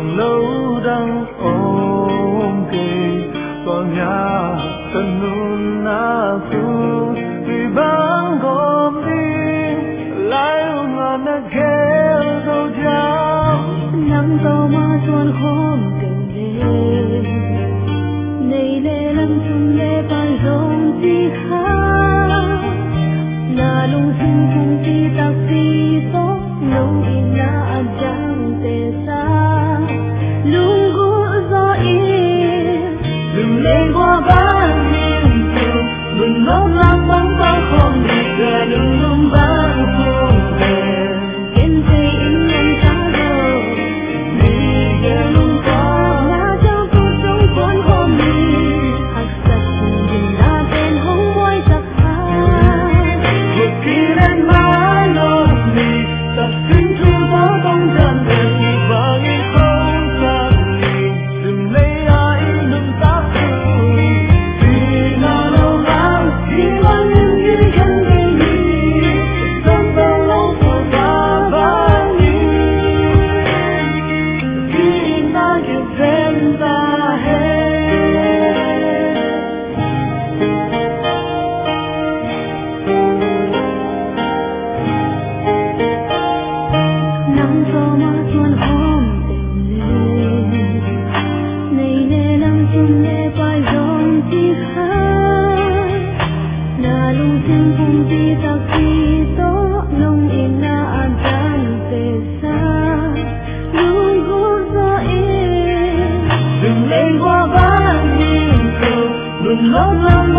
lòng lâu đang ôm kề có nhà tân nun na phu vì bang gom đi lại ngàn na kêu dâu dao nắng gió mà chuồn hôm từng đêm này lệ lắm chung lệ ban rong chi khác na lung sinh cùng chi tạc chi tốt nông in na ăn trắng tê xa lung gũ gió yên đừng lên qua ban đêm chiều đừng ngốc lắm bóng có không đi về đừng lung ban không về yên thấy in nhân xa rồi đi về lung có là cho cuộc sống cuốn hôm đi hạt sạch nhìn ra bên hông quay sạch hai vượt khi lên má lối đi tập kính thu gió bóng dần về và nghe không xa đi đừng lấy ai đừng tác thương vì là lâu lắm chỉ mang những gì cần đến đi sống bao lâu của ta và đi khi ta chịu thêm ta hết nắng gió mà chuồn hôm từng đêm này lệ lắm chung lệ phải rong chi khác na lung sinh cùng chi tạc chi tốt nông in na an tràn tê xa lung gũ gió yên đừng lên qua ban đêm chiều đừng ngốc lắm